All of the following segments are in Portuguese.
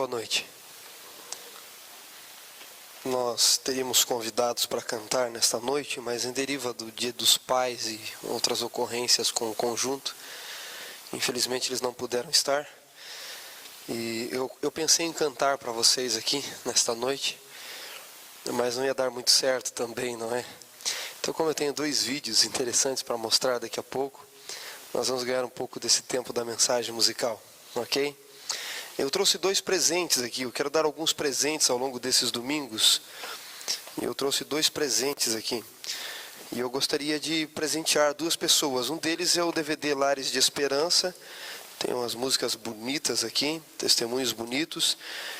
Boa noite. Nós teríamos convidados para cantar nesta noite, mas em deriva do Dia dos Pais e outras ocorrências com o conjunto, infelizmente eles não puderam estar. E eu pensei em cantar para vocês aqui nesta noite, mas não ia dar muito certo também, não é? Então, como eu tenho 2 vídeos interessantes para mostrar daqui a pouco, nós vamos ganhar um pouco desse tempo da mensagem musical, ok? Eu trouxe 2 presentes aqui, eu quero dar alguns presentes ao longo desses domingos. E eu trouxe 2 presentes aqui. E eu gostaria de presentear 2 pessoas. Um deles é o DVD Lares de Esperança. Tem umas músicas bonitas aqui, testemunhos bonitos.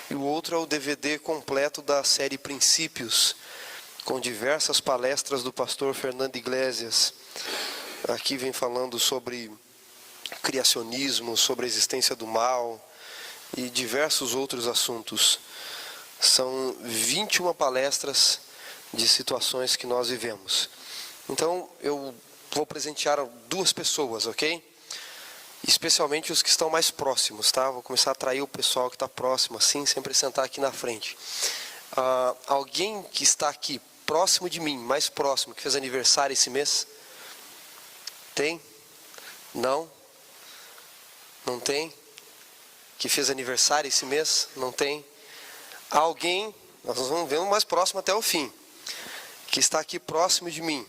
E o outro é o DVD completo da série Princípios, com diversas palestras do pastor Fernando Iglesias. Aqui vem falando sobre criacionismo, sobre a existência do mal e diversos outros assuntos. São 21 palestras de situações que nós vivemos. Então, eu vou presentear 2 pessoas, ok? Especialmente os que estão mais próximos, tá? Vou começar a atrair o pessoal que está próximo, assim, sempre sentar aqui na frente. Alguém que está aqui, próximo de mim, mais próximo, que fez aniversário esse mês? Tem? Não? Não tem? Que fez aniversário esse mês? Não tem? Alguém, nós vamos ver um mais próximo até o fim, que está aqui próximo de mim.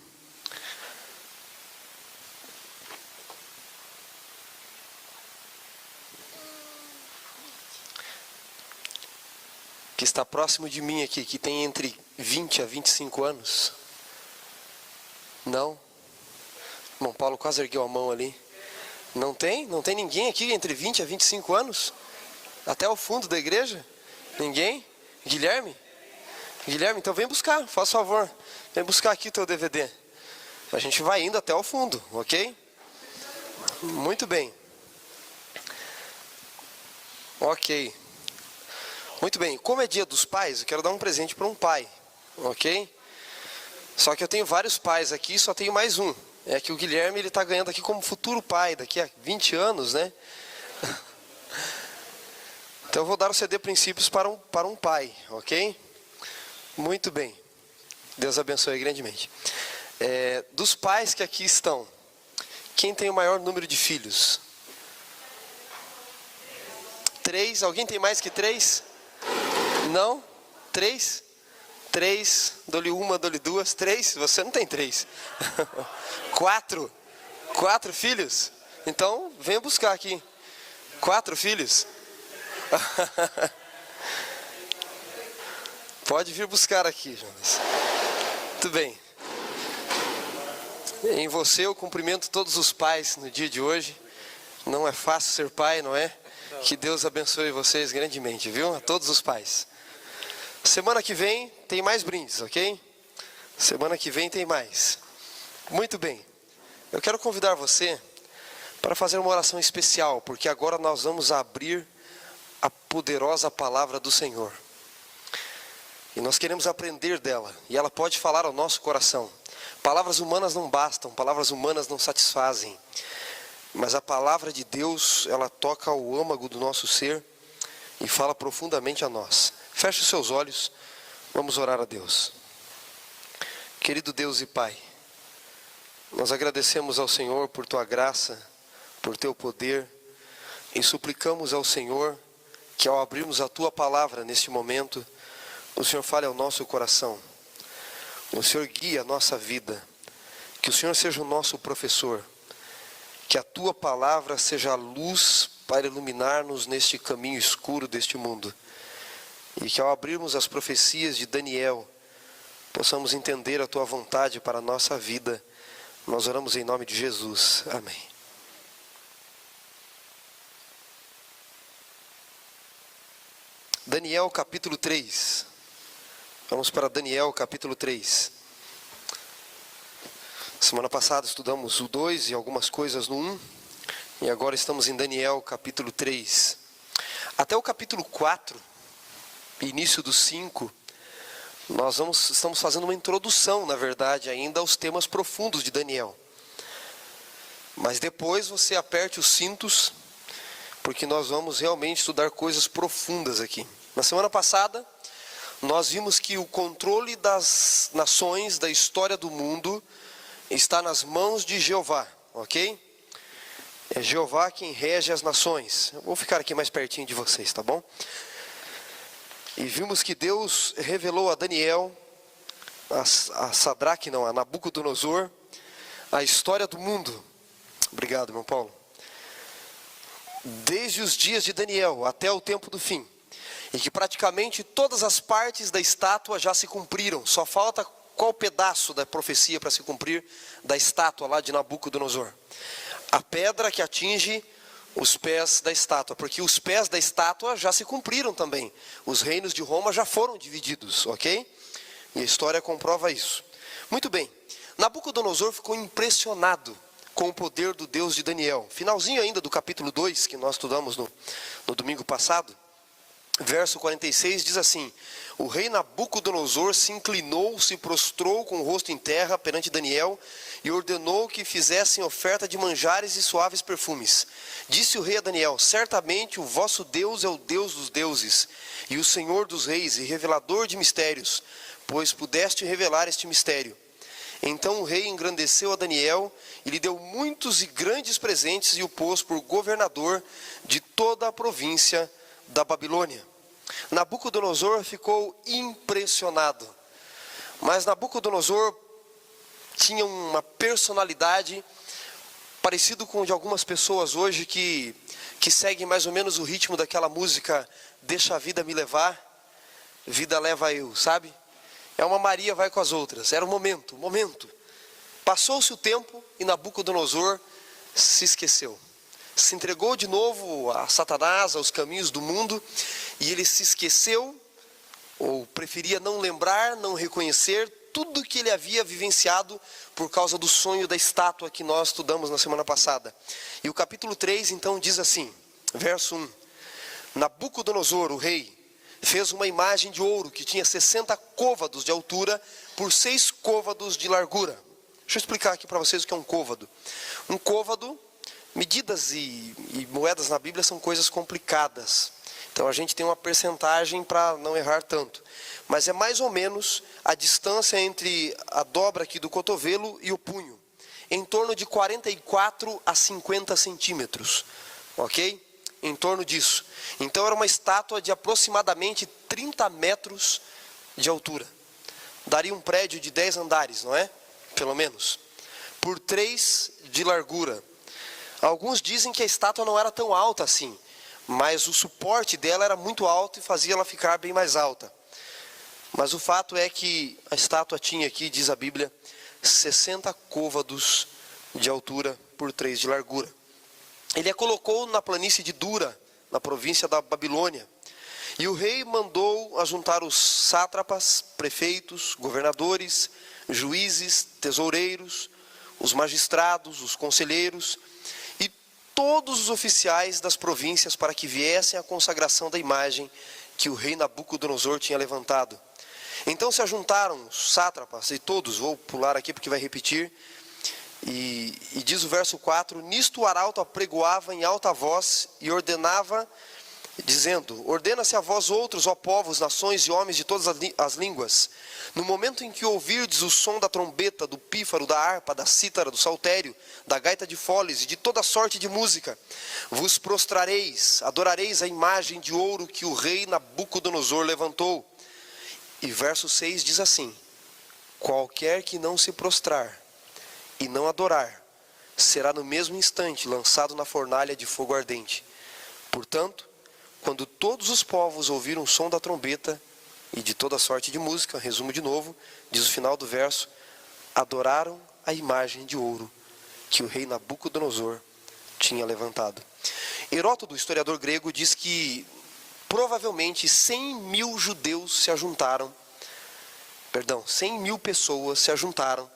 Que está próximo de mim aqui, que tem entre 20 a 25 anos? Não? Irmão Paulo quase ergueu a mão ali. Não tem? Não tem ninguém aqui entre 20 a 25 anos? Até o fundo da igreja? Ninguém? Guilherme? Guilherme, então vem buscar, faz favor. Vem buscar aqui o teu DVD. A gente vai indo até o fundo, ok? Muito bem. Ok. Muito bem. Como é Dia dos Pais, eu quero dar um presente para um pai, ok? Só que eu tenho vários pais aqui, só tenho mais um. É que o Guilherme ele está ganhando aqui como futuro pai, daqui a 20 anos, né? Então eu vou dar o CD Princípios para um pai, ok? Muito bem. Deus abençoe grandemente. Dos pais que aqui estão, quem tem o maior número de filhos? 3? Alguém tem mais que 3? Não? 3? 3, dou-lhe 1, dou-lhe 2, 3, você não tem 3. 4? 4 filhos? Então, venha buscar aqui. 4 filhos? Pode vir buscar aqui, Jonas. Muito bem. Em você eu cumprimento todos os pais no dia de hoje. Não é fácil ser pai, não é? Que Deus abençoe vocês grandemente, viu? A todos os pais. Semana que vem tem mais brindes, ok? Semana que vem tem mais. Muito bem. Eu quero convidar você para fazer uma oração especial, porque agora nós vamos abrir a poderosa palavra do Senhor. E nós queremos aprender dela, e ela pode falar ao nosso coração. Palavras humanas não bastam, palavras humanas não satisfazem. Mas a palavra de Deus, ela toca o âmago do nosso ser e fala profundamente a nós. Feche os seus olhos, vamos orar a Deus. Querido Deus e Pai, nós agradecemos ao Senhor por Tua graça, por Teu poder, e suplicamos ao Senhor que ao abrirmos a Tua palavra neste momento, o Senhor fale ao nosso coração, o Senhor guie a nossa vida, que o Senhor seja o nosso professor, que a Tua palavra seja a luz para iluminar-nos neste caminho escuro deste mundo, e que ao abrirmos as profecias de Daniel, possamos entender a Tua vontade para a nossa vida. Nós oramos em nome de Jesus. Amém. Daniel capítulo 3. Vamos para Daniel capítulo 3. Semana passada estudamos o 2 e algumas coisas no 1. E agora estamos em Daniel capítulo 3. Até o capítulo 4, início do 5, nós estamos fazendo uma introdução, na verdade, ainda aos temas profundos de Daniel. Mas depois você aperte os cintos, porque nós vamos realmente estudar coisas profundas aqui. Na semana passada, nós vimos que o controle das nações, da história do mundo, está nas mãos de Jeová, ok? É Jeová quem rege as nações. Eu vou ficar aqui mais pertinho de vocês, tá bom? E vimos que Deus revelou a Daniel, a Sadraque não, a Nabucodonosor, a história do mundo. Obrigado, irmão Paulo. Desde os dias de Daniel até o tempo do fim. E que praticamente todas as partes da estátua já se cumpriram. Só falta qual pedaço da profecia para se cumprir da estátua lá de Nabucodonosor? A pedra que atinge os pés da estátua, porque os pés da estátua já se cumpriram também. Os reinos de Roma já foram divididos, ok? E a história comprova isso. Muito bem, Nabucodonosor ficou impressionado com o poder do Deus de Daniel. Finalzinho ainda do capítulo 2, que nós estudamos no domingo passado, verso 46 diz assim: o rei Nabucodonosor se inclinou, se prostrou com o rosto em terra perante Daniel e ordenou que fizessem oferta de manjares e suaves perfumes. Disse o rei a Daniel: certamente o vosso Deus é o Deus dos deuses e o Senhor dos reis e revelador de mistérios, pois pudeste revelar este mistério. Então o rei engrandeceu a Daniel e lhe deu muitos e grandes presentes e o pôs por governador de toda a província da Babilônia. Nabucodonosor ficou impressionado. Mas Nabucodonosor tinha uma personalidade parecido com de algumas pessoas hoje que seguem mais ou menos o ritmo daquela música Deixa a vida me levar, vida leva eu, sabe? É uma Maria vai com as outras. Era o momento. Passou-se o tempo e Nabucodonosor se esqueceu. Se entregou de novo a Satanás, aos caminhos do mundo, e ele se esqueceu, ou preferia não lembrar, não reconhecer tudo que ele havia vivenciado por causa do sonho da estátua que nós estudamos na semana passada. E o capítulo 3 então diz assim, verso 1: Nabucodonosor, o rei, fez uma imagem de ouro que tinha 60 côvados de altura por 6 côvados de largura. Deixa eu explicar aqui para vocês o que é um côvado. Um côvado, medidas e moedas na Bíblia são coisas complicadas. Então a gente tem uma percentagem para não errar tanto. Mas é mais ou menos a distância entre a dobra aqui do cotovelo e o punho. Em torno de 44 a 50 centímetros. Ok? Em torno disso. Então era uma estátua de aproximadamente 30 metros de altura. Daria um prédio de 10 andares, não é? Pelo menos. Por 3 de largura. Alguns dizem que a estátua não era tão alta assim, mas o suporte dela era muito alto e fazia ela ficar bem mais alta. Mas o fato é que a estátua tinha aqui, diz a Bíblia, 60 côvados de altura por 3 de largura. Ele a colocou na planície de Dura, na província da Babilônia. E o rei mandou ajuntar os sátrapas, prefeitos, governadores, juízes, tesoureiros, os magistrados, os conselheiros e todos os oficiais das províncias para que viessem à consagração da imagem que o rei Nabucodonosor tinha levantado. Então se ajuntaram os sátrapas e todos, vou pular aqui porque vai repetir, e diz o verso 4, nisto o arauto apregoava em alta voz e ordenava, dizendo, ordena-se a vós outros, ó povos, nações e homens de todas as línguas, no momento em que ouvirdes o som da trombeta, do pífaro, da harpa, da cítara, do saltério, da gaita de foles e de toda sorte de música, vos prostrareis, adorareis a imagem de ouro que o rei Nabucodonosor levantou. E verso 6 diz assim, qualquer que não se prostrar e não adorar, será no mesmo instante lançado na fornalha de fogo ardente. Portanto, quando todos os povos ouviram o som da trombeta e de toda sorte de música, resumo de novo, diz o final do verso, adoraram a imagem de ouro que o rei Nabucodonosor tinha levantado. Heródoto, historiador grego, diz que provavelmente 100 mil judeus se ajuntaram, 100 mil pessoas se ajuntaram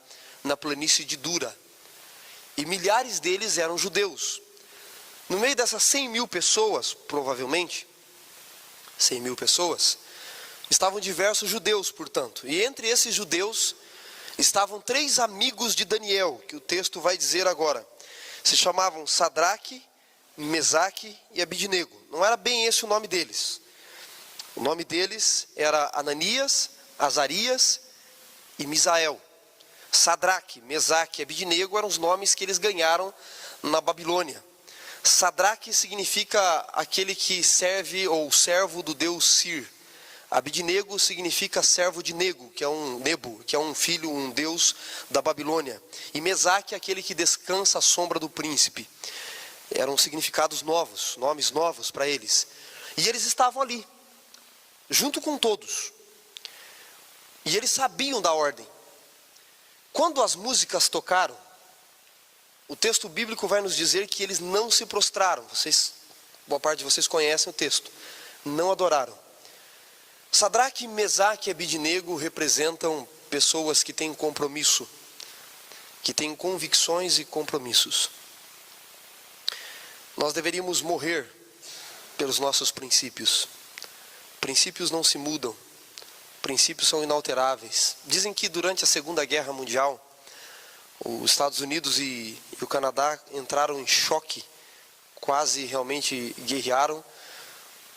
na planície de Dura. E milhares deles eram judeus. No meio dessas 100 mil pessoas, provavelmente, 100 mil pessoas, estavam diversos judeus, portanto. E entre esses judeus estavam 3 amigos de Daniel, que o texto vai dizer agora. Se chamavam Sadraque, Mesaque e Abidnego. Não era bem esse o nome deles. O nome deles era Ananias, Azarias e Misael. Sadraque, Mesaque e Abidnego eram os nomes que eles ganharam na Babilônia. Sadraque significa aquele que serve ou servo do deus Sir. Abidnego significa servo de Nego, que é um filho, um deus da Babilônia. E Mesaque é aquele que descansa à sombra do príncipe. Eram significados novos, nomes novos para eles. E eles estavam ali, junto com todos. E eles sabiam da ordem. Quando as músicas tocaram, o texto bíblico vai nos dizer que eles não se prostraram. Boa parte de vocês conhecem o texto. Não adoraram. Sadraque, Mesaque e Abidnego representam pessoas que têm compromisso, que têm convicções e compromissos. Nós deveríamos morrer pelos nossos princípios. Princípios não se mudam. Princípios são inalteráveis. Dizem que durante a Segunda Guerra Mundial, os Estados Unidos e o Canadá entraram em choque, quase realmente guerrearam,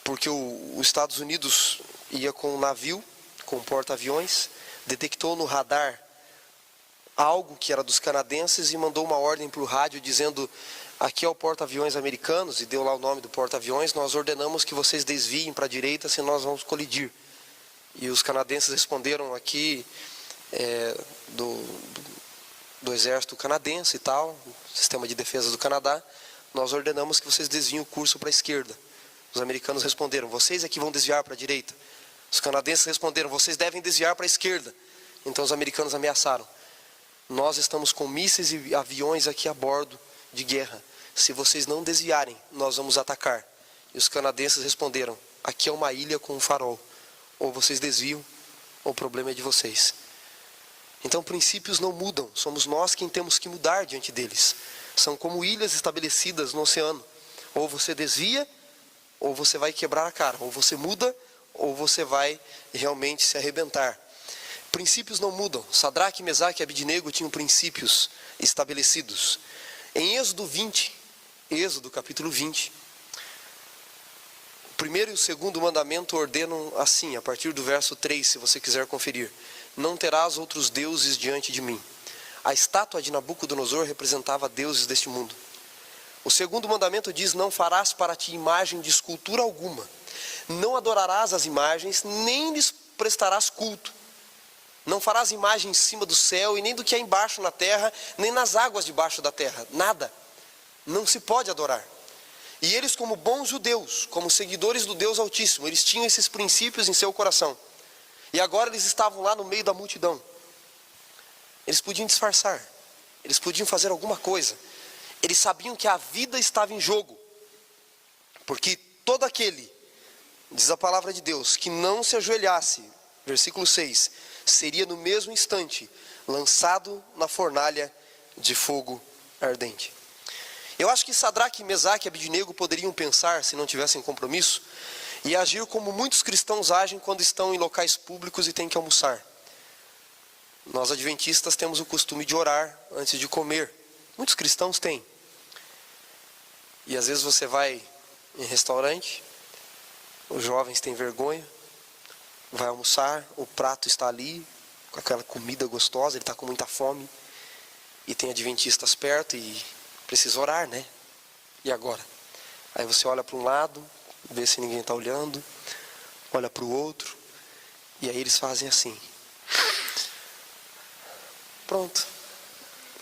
porque os Estados Unidos ia com um navio, com um porta-aviões, detectou no radar algo que era dos canadenses e mandou uma ordem para o rádio dizendo: aqui é o porta-aviões americanos, e deu lá o nome do porta-aviões, nós ordenamos que vocês desviem para a direita, senão nós vamos colidir. E os canadenses responderam: aqui do exército canadense e tal, sistema de defesa do Canadá, nós ordenamos que vocês desviem o curso para a esquerda. Os americanos responderam: vocês é que vão desviar para a direita. Os canadenses responderam: vocês devem desviar para a esquerda. Então os americanos ameaçaram: nós estamos com mísseis e aviões aqui a bordo de guerra. Se vocês não desviarem, nós vamos atacar. E os canadenses responderam: aqui é uma ilha com um farol. Ou vocês desviam, ou o problema é de vocês. Então princípios não mudam. Somos nós quem temos que mudar diante deles. São como ilhas estabelecidas no oceano. Ou você desvia, ou você vai quebrar a cara. Ou você muda, ou você vai realmente se arrebentar. Princípios não mudam. Sadraque, Mesaque e Abidnego tinham princípios estabelecidos. Em Êxodo 20, Êxodo capítulo 20, o primeiro e o segundo mandamento ordenam assim, a partir do verso 3, se você quiser conferir: não terás outros deuses diante de mim. A estátua de Nabucodonosor representava deuses deste mundo. O segundo mandamento diz: não farás para ti imagem de escultura alguma. Não adorarás as imagens, nem lhes prestarás culto. Não farás imagem em cima do céu, e nem do que é embaixo na terra, nem nas águas debaixo da terra. Nada. Não se pode adorar. E eles, como bons judeus, como seguidores do Deus Altíssimo, eles tinham esses princípios em seu coração. E agora eles estavam lá no meio da multidão. Eles podiam disfarçar. Eles podiam fazer alguma coisa. Eles sabiam que a vida estava em jogo. Porque todo aquele, diz a palavra de Deus, que não se ajoelhasse, versículo 6, seria no mesmo instante lançado na fornalha de fogo ardente. Eu acho que Sadraque, Mesaque e Abidnego poderiam pensar, se não tivessem compromisso, e agir como muitos cristãos agem quando estão em locais públicos e têm que almoçar. Nós adventistas temos o costume de orar antes de comer. Muitos cristãos têm. E às vezes você vai em restaurante, os jovens têm vergonha, vai almoçar, o prato está ali, com aquela comida gostosa, ele está com muita fome, e tem adventistas perto e precisa orar, né? E agora? Aí você olha para um lado, vê se ninguém está olhando, olha para o outro, e aí eles fazem assim. Pronto.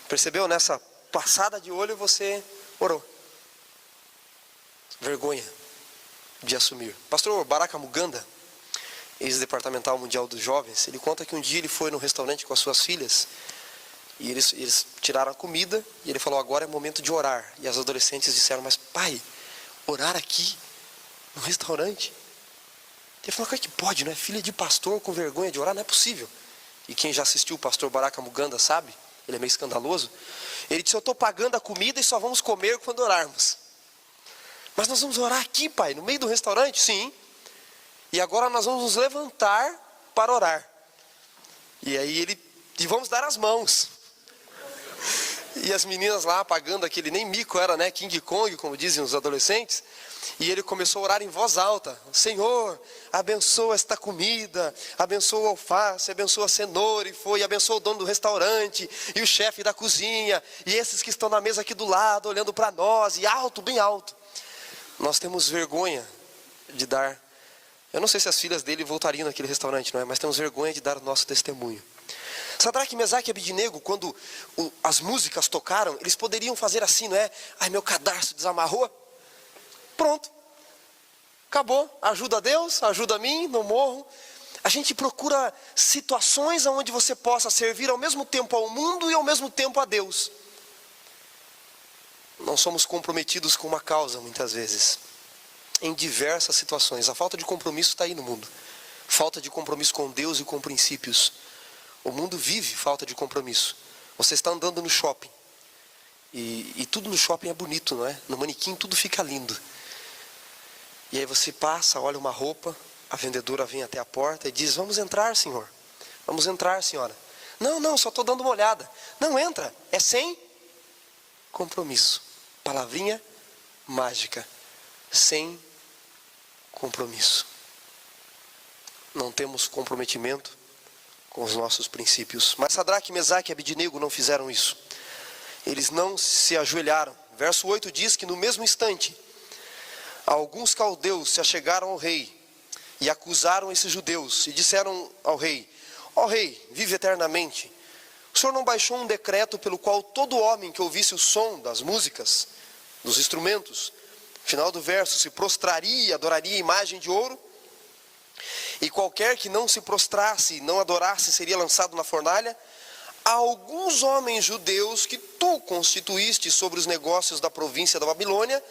Percebeu? Nessa passada de olho você orou. Vergonha de assumir. Pastor Baraka Muganda, ex-departamental mundial dos jovens, ele conta que um dia ele foi no restaurante com as suas filhas, e eles tiraram a comida, e ele falou: agora é momento de orar. E as adolescentes disseram: mas pai, orar aqui, no restaurante? Ele falou: como é que pode, não é? Filha de pastor com vergonha de orar? Não é possível. E quem já assistiu o pastor Baraka Muganda sabe, ele é meio escandaloso. Ele disse: eu estou pagando a comida e só vamos comer quando orarmos. Mas nós vamos orar aqui, pai, no meio do restaurante? Sim. E agora nós vamos nos levantar para orar. E aí e vamos dar as mãos. E as meninas lá apagando aquele, nem mico era, né? King Kong, como dizem os adolescentes. E ele começou a orar em voz alta: Senhor, abençoa esta comida, abençoa o alface, abençoa a cenoura, e abençoa o dono do restaurante, e o chefe da cozinha, e esses que estão na mesa aqui do lado, olhando para nós, e alto, bem alto. Nós temos vergonha de dar, eu não sei se as filhas dele voltariam naquele restaurante, não é? Mas temos vergonha de dar o nosso testemunho. Sadraque, Mesaque e Abidnego, quando as músicas tocaram, eles poderiam fazer assim, não é? Ai, meu cadarço desamarrou. Pronto. Acabou. Ajuda a Deus, ajuda a mim, não morro. A gente procura situações onde você possa servir ao mesmo tempo ao mundo e ao mesmo tempo a Deus. Não somos comprometidos com uma causa, muitas vezes. Em diversas situações. A falta de compromisso está aí no mundo. Falta de compromisso com Deus e com princípios. O mundo vive falta de compromisso. Você está andando no shopping. E tudo no shopping é bonito, não é? No manequim tudo fica lindo. E aí você passa, olha uma roupa, a vendedora vem até a porta e diz: vamos entrar, senhor. Vamos entrar, senhora. Não, só estou dando uma olhada. Não, entra. É sem compromisso. Palavrinha mágica. Sem compromisso. Não temos comprometimento com os nossos princípios. Mas Sadraque, Mesaque e Abidnego não fizeram isso. Eles não se ajoelharam. Verso 8 diz que no mesmo instante, alguns caldeus se achegaram ao rei e acusaram esses judeus e disseram ao rei: ó rei, vive eternamente. O senhor não baixou um decreto pelo qual todo homem que ouvisse o som das músicas, dos instrumentos, final do verso, se prostraria e adoraria a imagem de ouro? E qualquer que não se prostrasse e não adorasse seria lançado na fornalha? Há alguns homens judeus que tu constituíste sobre os negócios da província da Babilônia,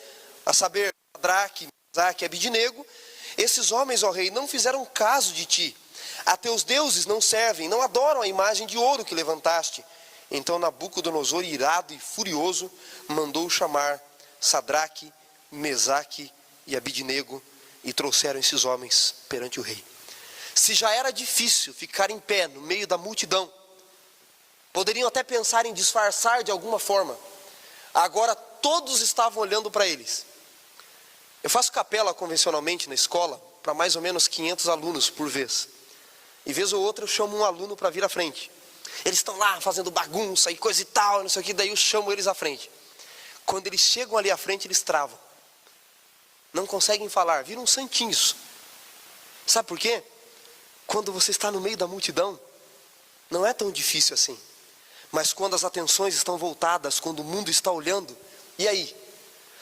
a saber, Sadraque, Mesaque e Abidnego. Esses homens, ó rei, não fizeram caso de ti. A teus deuses não servem, não adoram a imagem de ouro que levantaste. Então Nabucodonosor, irado e furioso, mandou chamar Sadraque, Mesaque e Abidnego, e trouxeram esses homens perante o rei. Se já era difícil ficar em pé no meio da multidão, poderiam até pensar em disfarçar de alguma forma. Agora todos estavam olhando para eles. Eu faço capela convencionalmente na escola para mais ou menos 500 alunos por vez. E vez ou outra eu chamo um aluno para vir à frente. Eles estão lá fazendo bagunça e coisa e tal, não sei o que, daí eu chamo eles à frente. Quando eles chegam ali à frente, eles travam. Não conseguem falar, viram santinhos. Sabe por quê? Quando você está no meio da multidão, não é tão difícil assim. Mas quando as atenções estão voltadas, quando o mundo está olhando, e aí?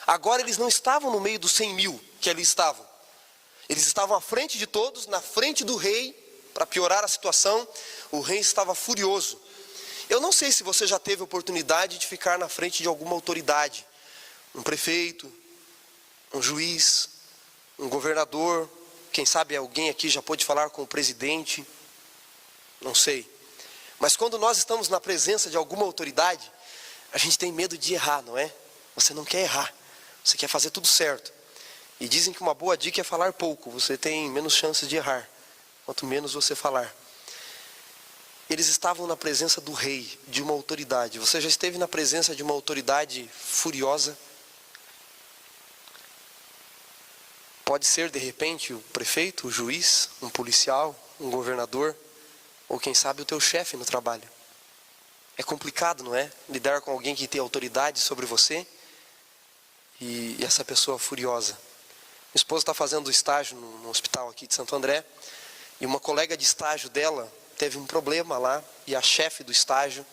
Agora eles não estavam no meio dos 100 mil que ali estavam. Eles estavam à frente de todos, na frente do rei. Para piorar a situação, o rei estava furioso. Eu não sei se você já teve oportunidade de ficar na frente de alguma autoridade. Um prefeito, um juiz, um governador. Quem sabe alguém aqui já pôde falar com o presidente. Não sei. Mas quando nós estamos na presença de alguma autoridade, a gente tem medo de errar, não é? Você não quer errar. Você quer fazer tudo certo. E dizem que uma boa dica é falar pouco. Você tem menos chances de errar. Quanto menos você falar. Eles estavam na presença do rei, de uma autoridade. Você já esteve na presença de uma autoridade furiosa? Pode ser, de repente, o prefeito, o juiz, um policial, um governador, ou quem sabe o teu chefe no trabalho. É complicado, não é? Lidar com alguém que tem autoridade sobre você e essa pessoa furiosa. Minha esposa está fazendo estágio no hospital aqui de Santo André, e uma colega de estágio dela teve um problema lá, e a chefe do estágio,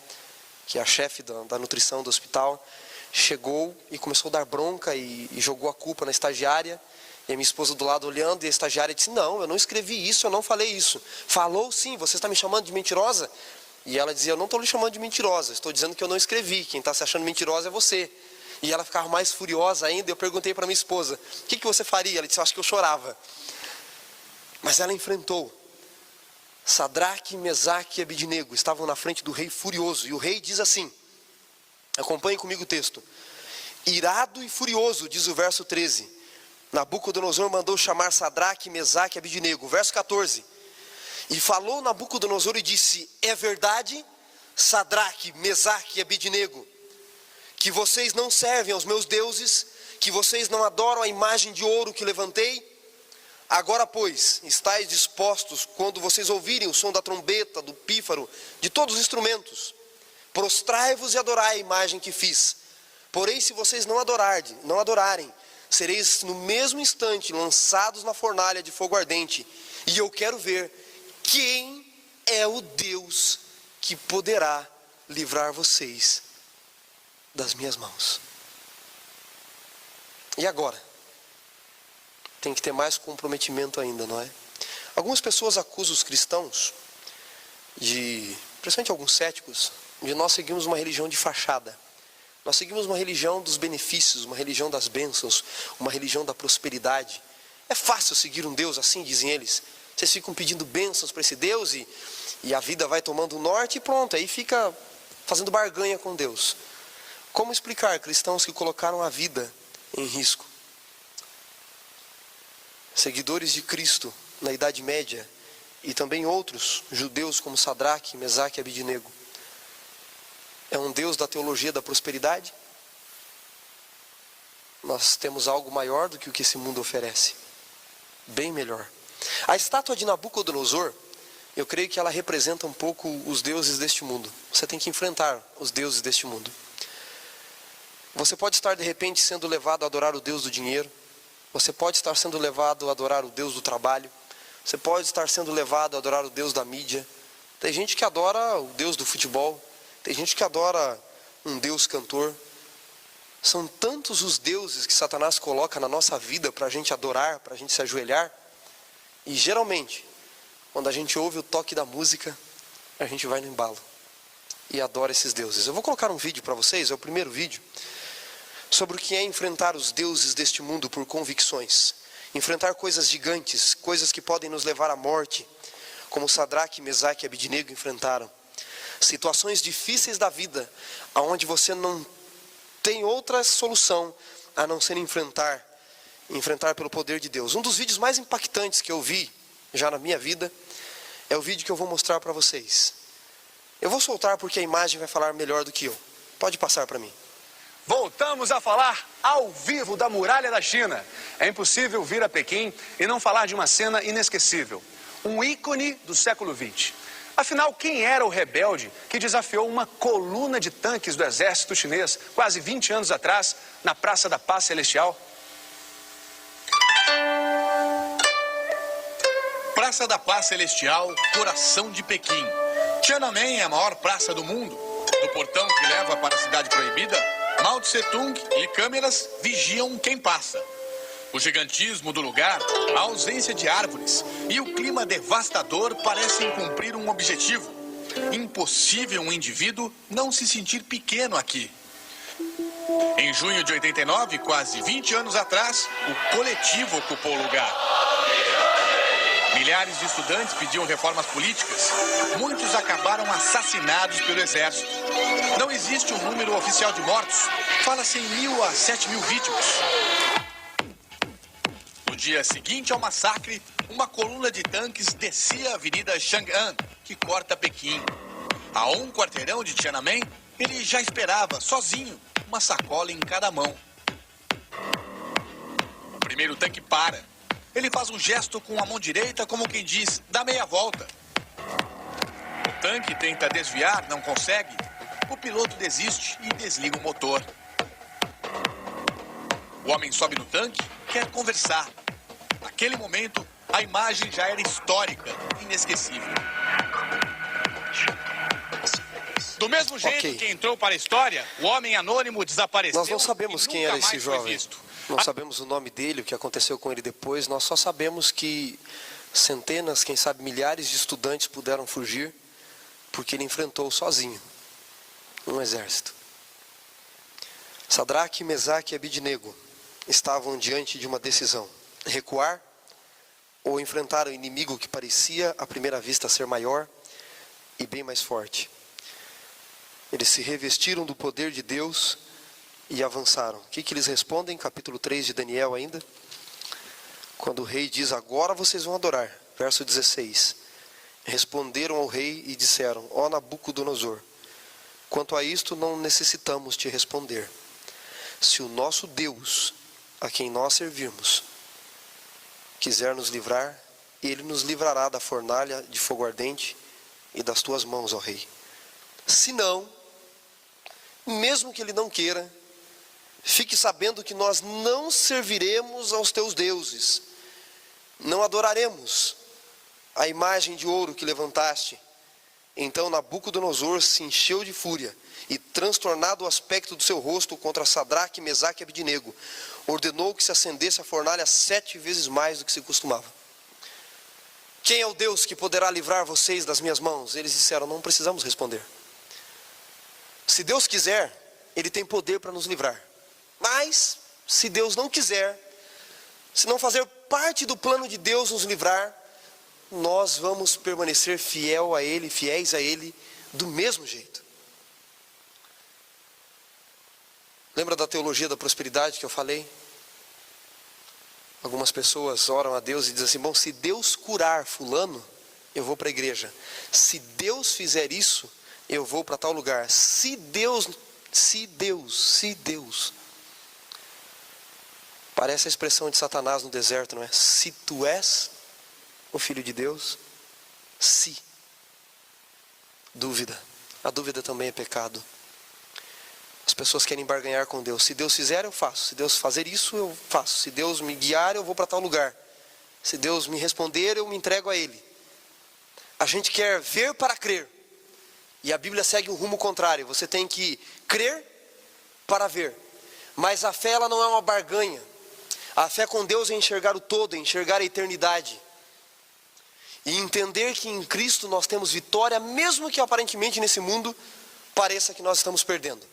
que é a chefe da nutrição do hospital, chegou e começou a dar bronca e jogou a culpa na estagiária. E a minha esposa do lado olhando, e a estagiária disse: não, eu não escrevi isso, eu não falei isso. Falou sim, você está me chamando de mentirosa? E ela dizia: eu não estou lhe chamando de mentirosa, estou dizendo que eu não escrevi, quem está se achando mentirosa é você. E ela ficava mais furiosa ainda. Eu perguntei para minha esposa: o que você faria? Ela disse: eu acho que eu chorava. Mas ela enfrentou. Sadraque, Mesaque e Abidnego estavam na frente do rei furioso, e o rei diz assim, acompanhe comigo o texto: irado e furioso, diz o verso 13, Nabucodonosor mandou chamar Sadraque, Mesaque e Abidnego. Verso 14. E falou Nabucodonosor e disse: é verdade, Sadraque, Mesaque e Abidnego, que vocês não servem aos meus deuses, que vocês não adoram a imagem de ouro que levantei? Agora, pois, estáis dispostos, quando vocês ouvirem o som da trombeta, do pífaro, de todos os instrumentos, prostrai-vos e adorai a imagem que fiz. Porém, se vocês não adorarem, sereis no mesmo instante lançados na fornalha de fogo ardente. E eu quero ver quem é o Deus que poderá livrar vocês das minhas mãos. E agora? Tem que ter mais comprometimento ainda, não é? Algumas pessoas acusam os cristãos, principalmente alguns céticos, de nós seguirmos uma religião de fachada. Nós seguimos uma religião dos benefícios, uma religião das bênçãos, uma religião da prosperidade. É fácil seguir um Deus assim, dizem eles. Vocês ficam pedindo bênçãos para esse Deus e a vida vai tomando o norte e pronto, aí fica fazendo barganha com Deus. Como explicar cristãos que colocaram a vida em risco? Seguidores de Cristo na Idade Média e também outros judeus como Sadraque, Mesaque e Abidnego. É um Deus da teologia da prosperidade? Nós temos algo maior do que o que esse mundo oferece. Bem melhor. A estátua de Nabucodonosor, eu creio que ela representa um pouco os deuses deste mundo. Você tem que enfrentar os deuses deste mundo. Você pode estar de repente sendo levado a adorar o Deus do dinheiro. Você pode estar sendo levado a adorar o Deus do trabalho. Você pode estar sendo levado a adorar o Deus da mídia. Tem gente que adora o Deus do futebol. Tem gente que adora um Deus cantor. São tantos os deuses que Satanás coloca na nossa vida para a gente adorar, para a gente se ajoelhar. E geralmente, quando a gente ouve o toque da música, a gente vai no embalo e adora esses deuses. Eu vou colocar um vídeo para vocês, é o primeiro vídeo, sobre o que é enfrentar os deuses deste mundo por convicções. Enfrentar coisas gigantes, coisas que podem nos levar à morte, como Sadraque, Mesaque e Abidnego enfrentaram. Situações difíceis da vida, onde você não tem outra solução a não ser enfrentar pelo poder de Deus. Um dos vídeos mais impactantes que eu vi já na minha vida é o vídeo que eu vou mostrar para vocês. Eu vou soltar porque a imagem vai falar melhor do que eu. Pode passar para mim. Voltamos a falar ao vivo da Muralha da China. É impossível vir a Pequim e não falar de uma cena inesquecível. Um ícone do século XX. Afinal, quem era o rebelde que desafiou uma coluna de tanques do exército chinês quase 20 anos atrás na Praça da Paz Celestial? Praça da Paz Celestial, coração de Pequim. Tiananmen é a maior praça do mundo. Do portão que leva para a cidade proibida, Mao Tse-tung e câmeras vigiam quem passa. O gigantismo do lugar, a ausência de árvores e o clima devastador parecem cumprir um objetivo. Impossível um indivíduo não se sentir pequeno aqui. Em junho de 89, quase 20 anos atrás, o coletivo ocupou o lugar. Milhares de estudantes pediam reformas políticas. Muitos acabaram assassinados pelo exército. Não existe um número oficial de mortos. Fala-se em 1.000 a 7.000 vítimas. No dia seguinte ao massacre, uma coluna de tanques descia a avenida Chang'an, que corta Pequim. A um quarteirão de Tiananmen, ele já esperava, sozinho, uma sacola em cada mão. O primeiro tanque para. Ele faz um gesto com a mão direita, como quem diz, dá meia volta. O tanque tenta desviar, não consegue. O piloto desiste e desliga o motor. O homem sobe no tanque, quer conversar. Naquele momento, a imagem já era histórica, inesquecível. Do mesmo jeito que entrou para a história, o homem anônimo desapareceu. Nós não sabemos quem era esse jovem. Não sabemos o nome dele, o que aconteceu com ele depois. Nós só sabemos que centenas, quem sabe milhares de estudantes puderam fugir porque ele enfrentou sozinho um exército. Sadraque, Mesaque e Abidnego estavam diante de uma decisão: recuar ou enfrentar o inimigo que parecia à primeira vista ser maior e bem mais forte. Eles se revestiram do poder de Deus e avançaram. O que eles respondem? Capítulo 3 de Daniel ainda. Quando o rei diz, agora vocês vão adorar. Verso 16. Responderam ao rei e disseram, ó Nabucodonosor, Quanto a isto, não necessitamos te responder. Se o nosso Deus, a quem nós servirmos, quiser nos livrar, Ele nos livrará da fornalha de fogo ardente e das tuas mãos, ó rei. Se não, mesmo que Ele não queira, fique sabendo que nós não serviremos aos teus deuses, não adoraremos a imagem de ouro que levantaste. Então Nabucodonosor se encheu de fúria e, transtornado o aspecto do seu rosto contra Sadraque, Mesaque e Abidnego, ordenou que se acendesse a fornalha 7 vezes mais do que se costumava. Quem é o Deus que poderá livrar vocês das minhas mãos? Eles disseram, não precisamos responder. Se Deus quiser, Ele tem poder para nos livrar. Mas, se Deus não quiser, se não fazer parte do plano de Deus nos livrar, nós vamos permanecer fiéis a Ele, do mesmo jeito. Lembra da teologia da prosperidade que eu falei? Algumas pessoas oram a Deus e dizem assim, bom, se Deus curar fulano, eu vou para a igreja. Se Deus fizer isso, eu vou para tal lugar. Se Deus. Parece a expressão de Satanás no deserto, não é? Se tu és o Filho de Deus, se. Dúvida. A dúvida também é pecado. As pessoas querem barganhar com Deus. Se Deus fizer, eu faço. Se Deus fazer isso, eu faço. Se Deus me guiar, eu vou para tal lugar. Se Deus me responder, eu me entrego a Ele. A gente quer ver para crer. E a Bíblia segue um rumo contrário. Você tem que crer para ver. Mas a fé, ela não é uma barganha. A fé com Deus é enxergar o todo, é enxergar a eternidade. E entender que em Cristo nós temos vitória, mesmo que aparentemente nesse mundo pareça que nós estamos perdendo.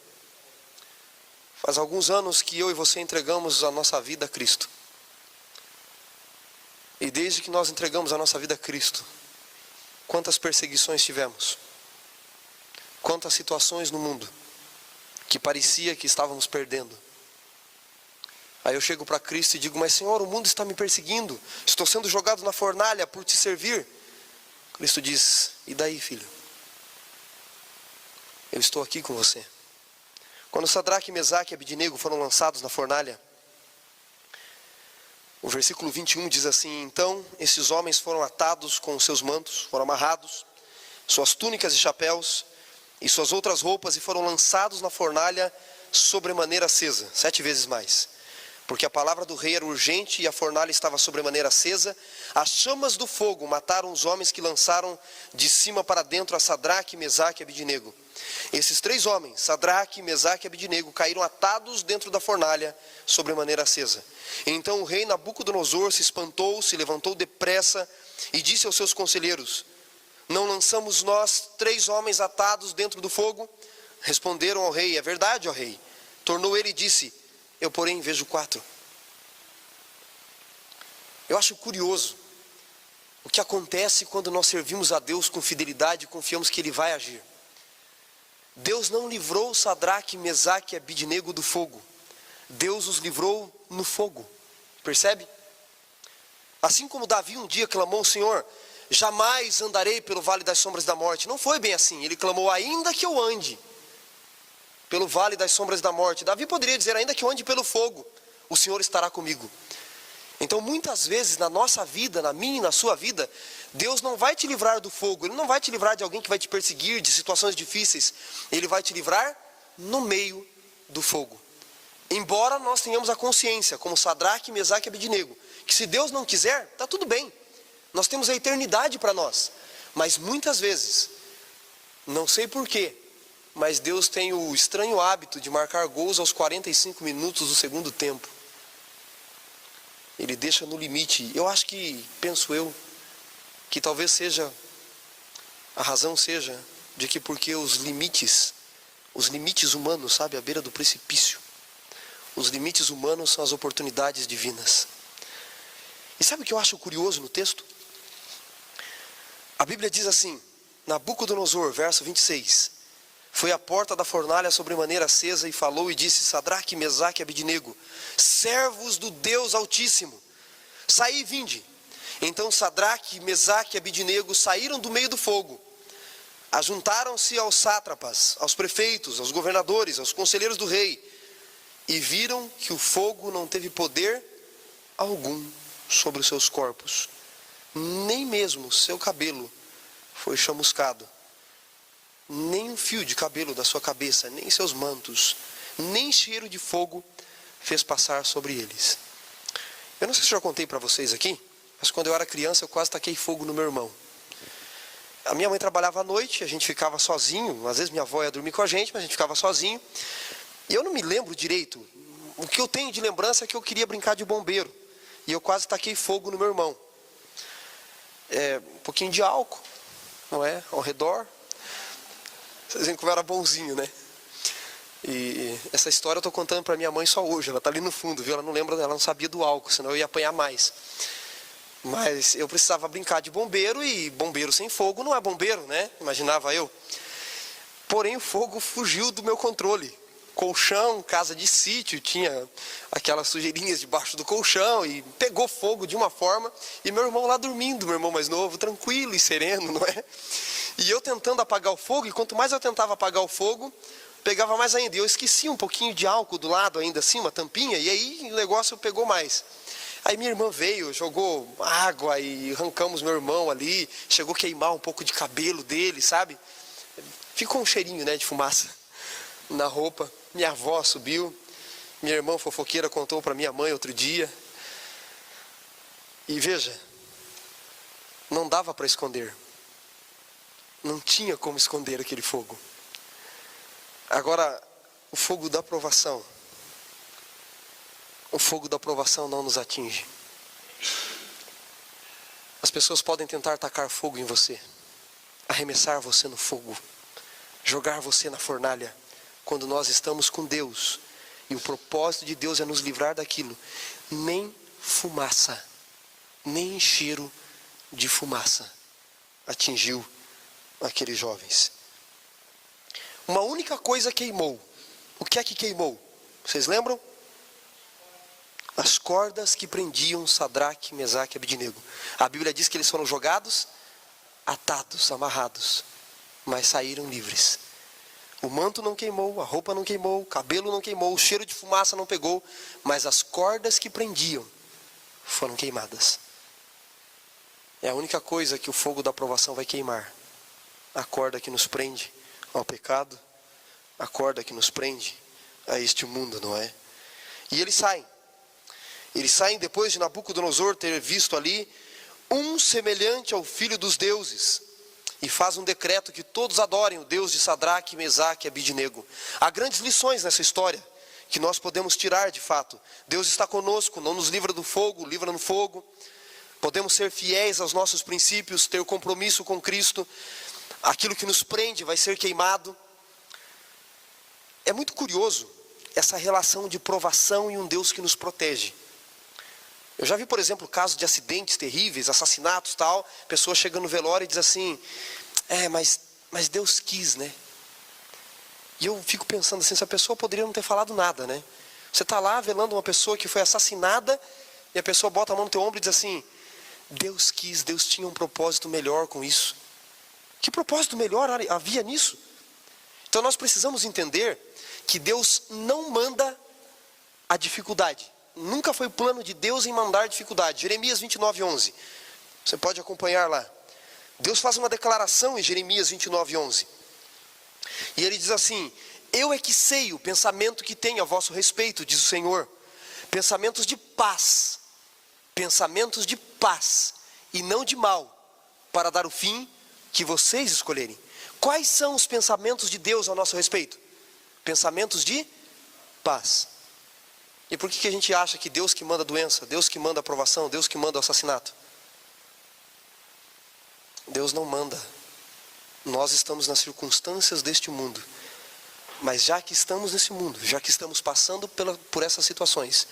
Faz alguns anos que eu e você entregamos a nossa vida a Cristo. E desde que nós entregamos a nossa vida a Cristo, quantas perseguições tivemos? Quantas situações no mundo que parecia que estávamos perdendo? Aí eu chego para Cristo e digo, mas Senhor, o mundo está me perseguindo, estou sendo jogado na fornalha por te servir. Cristo diz, e daí, filho? Eu estou aqui com você. Quando Sadraque, Mesaque e Abidnego foram lançados na fornalha, o versículo 21 diz assim, então esses homens foram atados com os seus mantos, foram amarrados, suas túnicas e chapéus, e suas outras roupas, e foram lançados na fornalha sobremaneira acesa, 7 vezes mais. Porque a palavra do rei era urgente e a fornalha estava sobremaneira acesa. As chamas do fogo mataram os homens que lançaram de cima para dentro a Sadraque, Mesaque e Abidnego. Esses 3 homens, Sadraque, Mesaque e Abidnego, caíram atados dentro da fornalha sobremaneira acesa. Então o rei Nabucodonosor se espantou, se levantou depressa e disse aos seus conselheiros, não lançamos nós 3 homens atados dentro do fogo? Responderam ao rei, é verdade, ó rei. Tornou ele e disse, eu porém vejo 4. Eu acho curioso o que acontece quando nós servimos a Deus com fidelidade e confiamos que Ele vai agir. Deus não livrou Sadraque, Mesaque e Abidnego do fogo. Deus os livrou no fogo. Percebe? Assim como Davi um dia clamou ao Senhor, jamais andarei pelo vale das sombras da morte. Não foi bem assim. Ele clamou, ainda que eu ande pelo vale das sombras da morte. Davi poderia dizer, ainda que eu ande pelo fogo, o Senhor estará comigo. Então muitas vezes na nossa vida, na minha e na sua vida, Deus não vai te livrar do fogo. Ele não vai te livrar de alguém que vai te perseguir, de situações difíceis. Ele vai te livrar no meio do fogo. Embora nós tenhamos a consciência, como Sadraque, Mesaque e Abidnego, que se Deus não quiser, está tudo bem. Nós temos a eternidade para nós. Mas muitas vezes, não sei porquê, mas Deus tem o estranho hábito de marcar gols aos 45 minutos do segundo tempo. Ele deixa no limite. Eu acho que, penso eu, que talvez seja, a razão seja, de que porque os limites humanos, sabe, à beira do precipício, os limites humanos são as oportunidades divinas. E sabe o que eu acho curioso no texto? A Bíblia diz assim, Nabucodonosor, verso 26, foi à porta da fornalha sobremaneira acesa e falou e disse, Sadraque, Mesaque e Abidnego, servos do Deus Altíssimo, saí e vinde. Então Sadraque, Mesaque e Abidnego saíram do meio do fogo, Ajuntaram-se aos sátrapas, aos prefeitos, aos governadores, aos conselheiros do rei, e viram que o fogo não teve poder algum sobre os seus corpos, nem mesmo seu cabelo foi chamuscado, nem um fio de cabelo da sua cabeça, nem seus mantos, nem cheiro de fogo fez passar sobre eles. Eu não sei se eu já contei para vocês aqui, mas quando eu era criança eu quase taquei fogo no meu irmão. A minha mãe trabalhava à noite, a gente ficava sozinho, às vezes minha avó ia dormir com a gente, mas a gente ficava sozinho. E eu não me lembro direito, o que eu tenho de lembrança é que eu queria brincar de bombeiro. E eu quase taquei fogo no meu irmão. Um pouquinho de álcool, não é? Ao redor. Vocês veem como eu era bonzinho, né? E essa história eu estou contando para minha mãe só hoje, ela está ali no fundo, viu? Ela não lembra, ela não sabia do álcool, senão eu ia apanhar mais. Mas eu precisava brincar de bombeiro, e bombeiro sem fogo não é bombeiro, né? Imaginava eu. Porém o fogo fugiu do meu controle. Colchão, casa de sítio, tinha aquelas sujeirinhas debaixo do colchão, e pegou fogo de uma forma, e meu irmão lá dormindo, meu irmão mais novo, tranquilo e sereno, não é? E eu tentando apagar o fogo, e quanto mais eu tentava apagar o fogo, pegava mais ainda. E eu esqueci um pouquinho de álcool do lado ainda assim, uma tampinha, e aí o negócio pegou mais. Aí minha irmã veio, jogou água e arrancamos meu irmão ali, chegou a queimar um pouco de cabelo dele, sabe? Ficou um cheirinho, né, de fumaça na roupa. Minha avó subiu, minha irmã fofoqueira contou para minha mãe outro dia. E veja, não dava para esconder. Não tinha como esconder aquele fogo. Agora, o fogo da provação. O fogo da provação não nos atinge. As pessoas podem tentar tacar fogo em você, arremessar você no fogo, jogar você na fornalha. Quando nós estamos com Deus, e o propósito de Deus é nos livrar daquilo, nem fumaça, nem cheiro de fumaça atingiu aqueles jovens. Uma única coisa queimou. O que é que queimou? Vocês lembram? As cordas que prendiam Sadraque, Mesaque e Abednego. A Bíblia diz que eles foram jogados, atados, amarrados, mas saíram livres. O manto não queimou, a roupa não queimou, o cabelo não queimou, o cheiro de fumaça não pegou, mas as cordas que prendiam foram queimadas. É a única coisa que o fogo da provação vai queimar. A corda que nos prende ao pecado, a corda que nos prende a este mundo, não é? E eles saem. Eles saem depois de Nabucodonosor ter visto ali um semelhante ao Filho dos deuses, e faz um decreto que todos adorem o Deus de Sadraque, Mesaque e Abednego. Há grandes lições nessa história que nós podemos tirar de fato. Deus está conosco, não nos livra do fogo, livra no fogo. Podemos ser fiéis aos nossos princípios, ter compromisso com Cristo. Aquilo que nos prende vai ser queimado. É muito curioso essa relação de provação e um Deus que nos protege. Eu já vi, por exemplo, casos de acidentes terríveis, assassinatos e tal. Pessoa chega no velório e diz assim, mas Deus quis, né? E eu fico pensando assim, essa pessoa poderia não ter falado nada, né? Você está lá velando uma pessoa que foi assassinada, e a pessoa bota a mão no teu ombro e diz assim, Deus quis, Deus tinha um propósito melhor com isso. Que propósito melhor havia nisso? Então nós precisamos entender que Deus não manda a dificuldade. Nunca foi plano de Deus em mandar dificuldade. Jeremias 29:11. Você pode acompanhar lá. Deus faz uma declaração em Jeremias 29:11. E ele diz assim, eu é que sei o pensamento que tenho a vosso respeito, diz o Senhor. Pensamentos de paz, e não de mal, para dar o fim que vocês escolherem. Quais são os pensamentos de Deus a nosso respeito? Pensamentos de paz. E por que a gente acha que Deus que manda a doença, Deus que manda a provação, Deus que manda o assassinato? Deus não manda. Nós estamos nas circunstâncias deste mundo. Mas já que estamos nesse mundo, já que estamos passando por essas situações,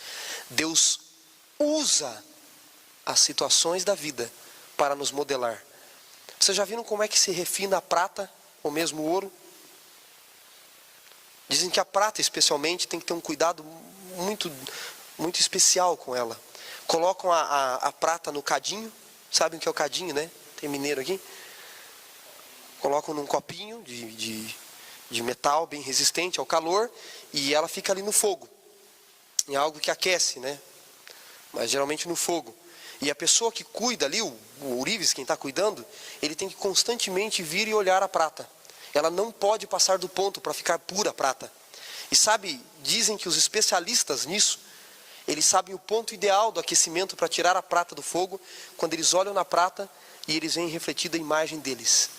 Deus usa as situações da vida para nos modelar. Vocês já viram como é que se refina a prata ou mesmo o ouro? Dizem que a prata especialmente tem que ter um cuidado muito especial com ela. Colocam a prata no cadinho. Sabem o que é o cadinho, né? Tem mineiro aqui. colocam num copinho de metal bem resistente ao calor, e ela fica ali no fogo, em algo que aquece, né? Mas geralmente no fogo. E a pessoa que cuida ali, o ourives, quem está cuidando, ele tem que constantemente vir e olhar a prata. Ela não pode passar do ponto para ficar pura a prata. E sabe, dizem que os especialistas nisso, eles sabem o ponto ideal do aquecimento para tirar a prata do fogo, quando eles olham na prata e eles veem refletida a imagem deles.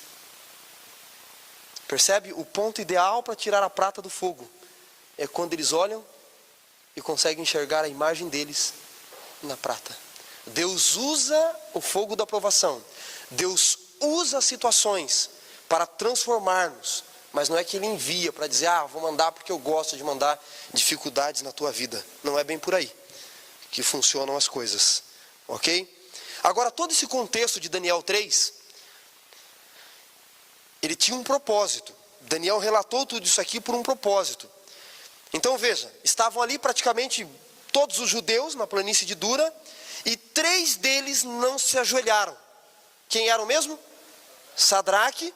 Percebe? O ponto ideal para tirar a prata do fogo é quando eles olham e conseguem enxergar a imagem deles na prata. Deus usa o fogo da provação. Deus usa situações para transformar-nos. Mas não é que Ele envia para dizer, vou mandar porque eu gosto de mandar dificuldades na tua vida. Não é bem por aí que funcionam as coisas. Ok? Agora, todo esse contexto de Daniel 3, ele tinha um propósito. Daniel relatou tudo isso aqui por um propósito. Então veja, estavam ali praticamente todos os judeus na planície de Dura, e 3 deles não se ajoelharam. Quem eram mesmo? Sadraque,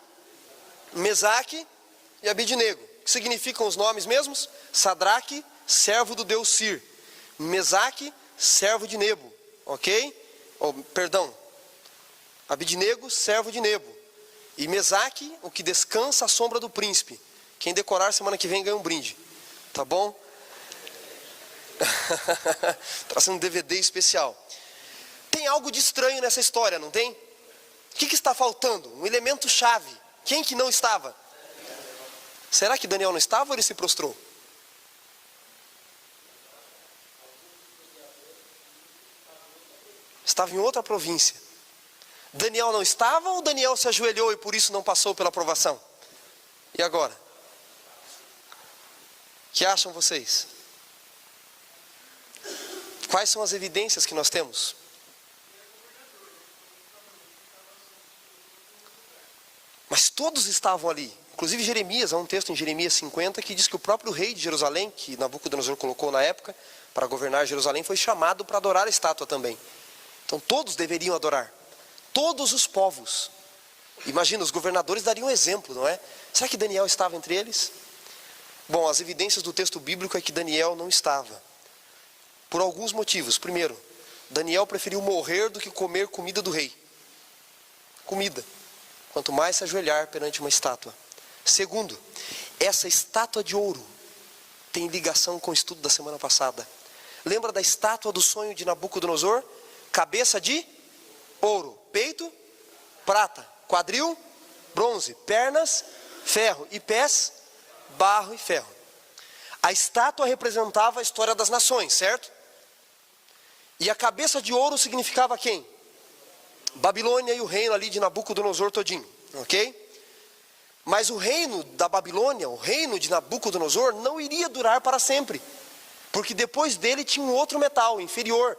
Mesaque e Abidnego. O que significam os nomes mesmos? Sadraque, servo do deus Sir. Mesaque, servo de Nebo. Ok? Abidnego, servo de Nebo. E Mesaque, o que descansa à sombra do príncipe. Quem decorar semana que vem ganha um brinde. Tá bom? Trazendo um DVD especial. Tem algo de estranho nessa história, não tem? O que está faltando? Um elemento chave. Quem que não estava? Será que Daniel não estava ou ele se prostrou? Estava em outra província. Daniel não estava ou Daniel se ajoelhou e por isso não passou pela provação? E agora? O que acham vocês? Quais são as evidências que nós temos? Mas todos estavam ali. Inclusive Jeremias, há um texto em Jeremias 50 que diz que o próprio rei de Jerusalém, que Nabucodonosor colocou na época para governar Jerusalém, foi chamado para adorar a estátua também. Então todos deveriam adorar. Todos os povos. Imagina, os governadores dariam exemplo, não é? Será que Daniel estava entre eles? Bom, as evidências do texto bíblico é que Daniel não estava. Por alguns motivos. Primeiro, Daniel preferiu morrer do que comer comida do rei. Comida. Quanto mais se ajoelhar perante uma estátua. Segundo, essa estátua de ouro tem ligação com o estudo da semana passada. Lembra da estátua do sonho de Nabucodonosor? Cabeça de ouro, peito, prata, quadril, bronze, pernas, ferro e pés, barro e ferro. A estátua representava a história das nações, certo? E a cabeça de ouro significava quem? Babilônia e o reino ali de Nabucodonosor todinho, ok? Mas o reino da Babilônia, o reino de Nabucodonosor, não iria durar para sempre. Porque depois dele tinha um outro metal, inferior,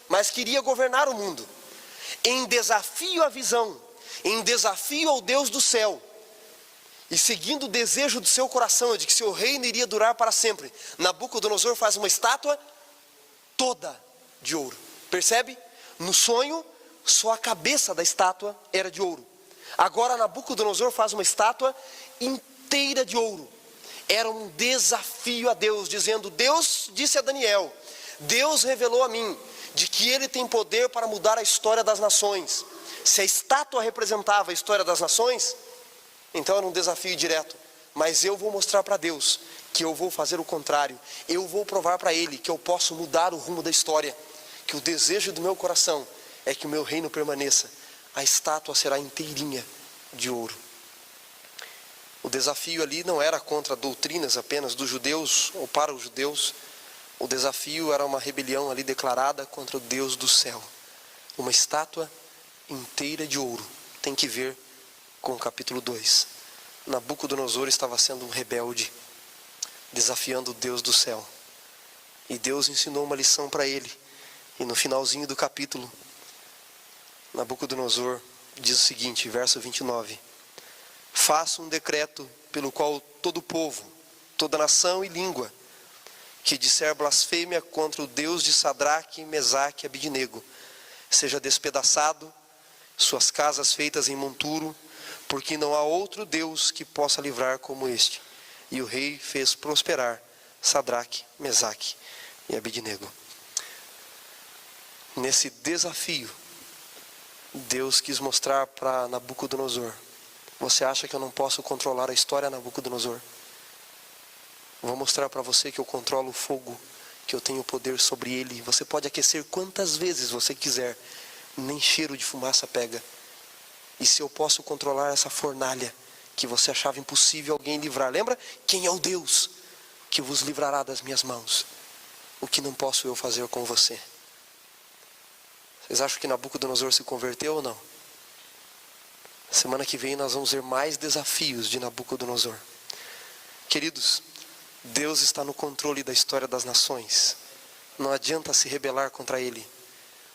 mas que iria governar o mundo. Em desafio à visão, em desafio ao Deus do céu, e seguindo o desejo do seu coração de que seu reino iria durar para sempre, Nabucodonosor faz uma estátua toda de ouro. Percebe? No sonho, só a cabeça da estátua era de ouro. Agora Nabucodonosor faz uma estátua inteira de ouro. Era um desafio a Deus, dizendo, Deus disse a Daniel, Deus revelou a mim, de que ele tem poder para mudar a história das nações. Se a estátua representava a história das nações, então era um desafio direto. Mas eu vou mostrar para Deus que eu vou fazer o contrário. Eu vou provar para Ele que eu posso mudar o rumo da história. Que o desejo do meu coração é que o meu reino permaneça. A estátua será inteirinha de ouro. O desafio ali não era contra doutrinas apenas dos judeus ou para os judeus. O desafio era uma rebelião ali declarada contra o Deus do céu. Uma estátua inteira de ouro. Tem que ver com o capítulo 2. Nabucodonosor estava sendo um rebelde, desafiando o Deus do céu. E Deus ensinou uma lição para ele. E no finalzinho do capítulo, Nabucodonosor diz o seguinte, verso 29. Faço um decreto pelo qual todo povo, toda nação e língua, que disser blasfêmia contra o Deus de Sadraque, Mesaque e Abidnego, seja despedaçado, suas casas feitas em monturo, porque não há outro Deus que possa livrar como este. E o rei fez prosperar Sadraque, Mesaque e Abednego. Nesse desafio, Deus quis mostrar para Nabucodonosor: você acha que eu não posso controlar a história, Nabucodonosor? Vou mostrar para você que eu controlo o fogo, que eu tenho poder sobre ele. Você pode aquecer quantas vezes você quiser, nem cheiro de fumaça pega. E se eu posso controlar essa fornalha, que você achava impossível alguém livrar, lembra? Quem é o Deus que vos livrará das minhas mãos? O que não posso eu fazer com você? Vocês acham que Nabucodonosor se converteu ou não? Semana que vem nós vamos ver mais desafios de Nabucodonosor. Queridos, Deus está no controle da história das nações. Não adianta se rebelar contra Ele.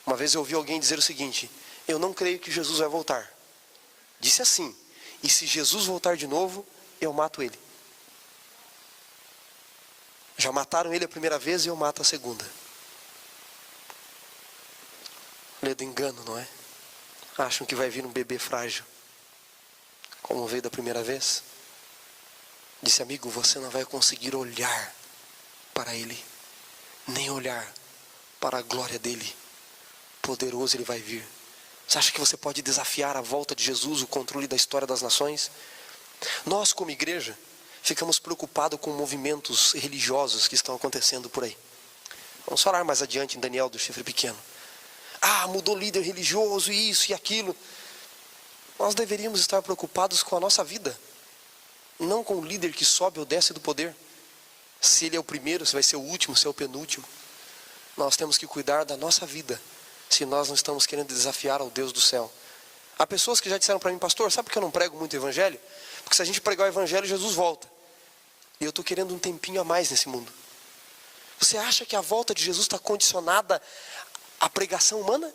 Uma vez eu ouvi alguém dizer o seguinte: eu não creio que Jesus vai voltar. Disse assim: e se Jesus voltar de novo, eu mato ele. Já mataram ele a primeira vez e eu mato a segunda. Lê do engano, não é? Acham que vai vir um bebê frágil, como veio da primeira vez. Disse: amigo, você não vai conseguir olhar para ele, nem olhar para a glória dele. Poderoso ele vai vir. Você acha que você pode desafiar a volta de Jesus, o controle da história das nações? Nós, como igreja, ficamos preocupados com movimentos religiosos que estão acontecendo por aí. Vamos falar mais adiante em Daniel do chifre pequeno. Ah, mudou líder religioso, isso e aquilo. Nós deveríamos estar preocupados com a nossa vida, não com o líder que sobe ou desce do poder. Se ele é o primeiro, se vai ser o último, se é o penúltimo. Nós temos que cuidar da nossa vida, se nós não estamos querendo desafiar ao Deus do céu. Há pessoas que já disseram para mim: pastor, sabe por que eu não prego muito o evangelho? Porque se a gente pregar o evangelho, Jesus volta. E eu estou querendo um tempinho a mais nesse mundo. Você acha que a volta de Jesus está condicionada à pregação humana?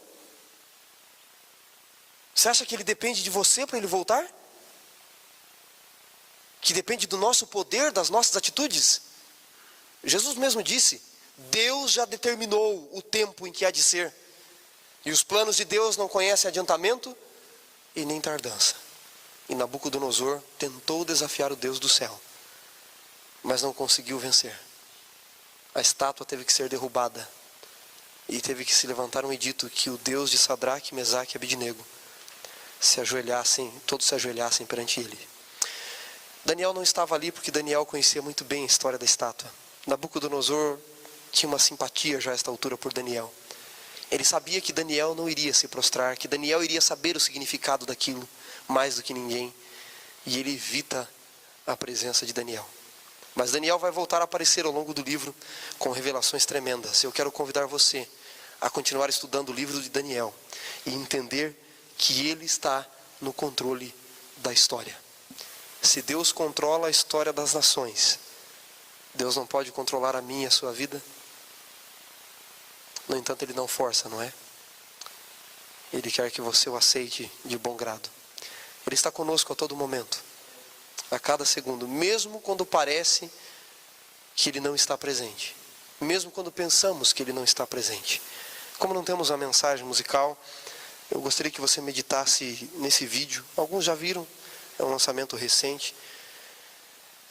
Você acha que ele depende de você para ele voltar? Que depende do nosso poder, das nossas atitudes? Jesus mesmo disse: Deus já determinou o tempo em que há de ser. E os planos de Deus não conhecem adiantamento e nem tardança. E Nabucodonosor tentou desafiar o Deus do céu, mas não conseguiu vencer. A estátua teve que ser derrubada. E teve que se levantar um edito que o Deus de Sadraque, Mesaque e Abednego todos se ajoelhassem perante ele. Daniel não estava ali porque Daniel conhecia muito bem a história da estátua. Nabucodonosor tinha uma simpatia já a esta altura por Daniel. Ele sabia que Daniel não iria se prostrar, que Daniel iria saber o significado daquilo mais do que ninguém. E ele evita a presença de Daniel. Mas Daniel vai voltar a aparecer ao longo do livro com revelações tremendas. Eu quero convidar você a continuar estudando o livro de Daniel e entender que ele está no controle da história. Se Deus controla a história das nações, Deus não pode controlar a minha e a sua vida? No entanto, ele não força, não é? Ele quer que você o aceite de bom grado. Ele está conosco a todo momento, a cada segundo, mesmo quando parece que ele não está presente, mesmo quando pensamos que ele não está presente. Como não temos uma mensagem musical, eu gostaria que você meditasse nesse vídeo. Alguns já viram, é um lançamento recente,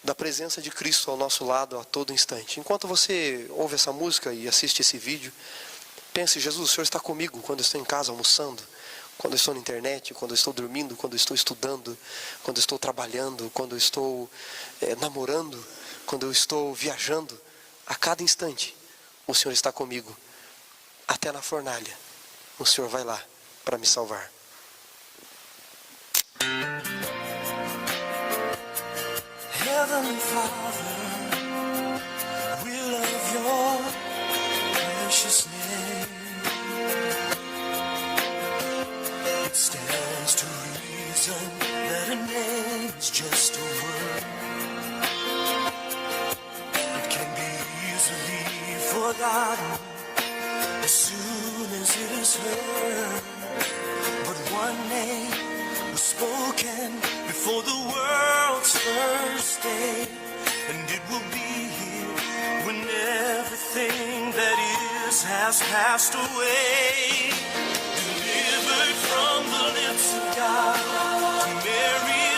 da presença de Cristo ao nosso lado a todo instante. Enquanto você ouve essa música e assiste esse vídeo, pense: Jesus, o Senhor está comigo quando eu estou em casa almoçando, quando eu estou na internet, quando eu estou dormindo, quando eu estou estudando, quando eu estou trabalhando, quando eu estou namorando, quando eu estou viajando. A cada instante o Senhor está comigo. Até na fornalha o Senhor vai lá para me salvar. Heavenly Father, we love your precious name. It stands to reason that a name is just a word. It can be easily forgotten as soon as it is heard. But one name was spoken before the world's first day, and it will be here when everything that is has passed away. Delivered from the lips of God to Mary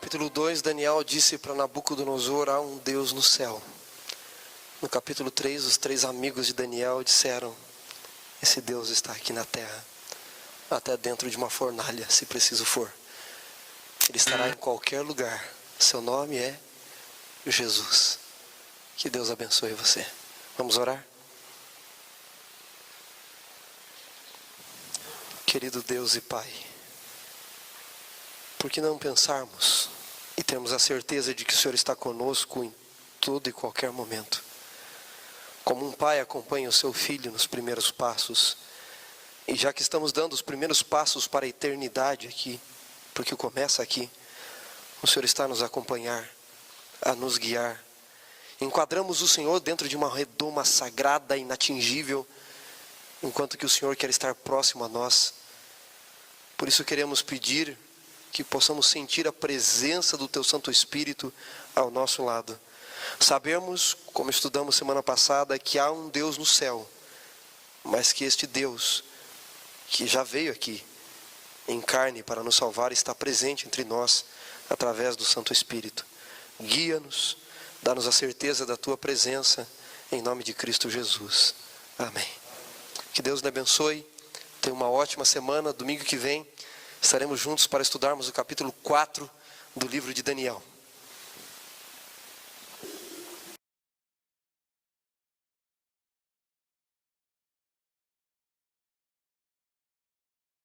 capítulo 2, Daniel disse para Nabucodonosor: há um Deus no céu. No capítulo 3, os 3 amigos de Daniel disseram: esse Deus está aqui na terra, até dentro de uma fornalha, se preciso for. Ele estará em qualquer lugar. Seu nome é Jesus. Que Deus abençoe você. Vamos orar? Querido Deus e Pai, por que não pensarmos e termos a certeza de que o Senhor está conosco em todo e qualquer momento? Como um pai acompanha o seu filho nos primeiros passos, e já que estamos dando os primeiros passos para a eternidade aqui, porque começa aqui, o Senhor está a nos acompanhar, a nos guiar. Enquadramos o Senhor dentro de uma redoma sagrada, inatingível, enquanto que o Senhor quer estar próximo a nós. Por isso queremos pedir que possamos sentir a presença do Teu Santo Espírito ao nosso lado. Sabemos, como estudamos semana passada, que há um Deus no céu, mas que este Deus, que já veio aqui em carne para nos salvar, está presente entre nós através do Santo Espírito. Guia-nos, dá-nos a certeza da Tua presença, em nome de Cristo Jesus. Amém. Que Deus nos abençoe. Tenha uma ótima semana. Domingo que vem estaremos juntos para estudarmos o capítulo 4 do livro de Daniel.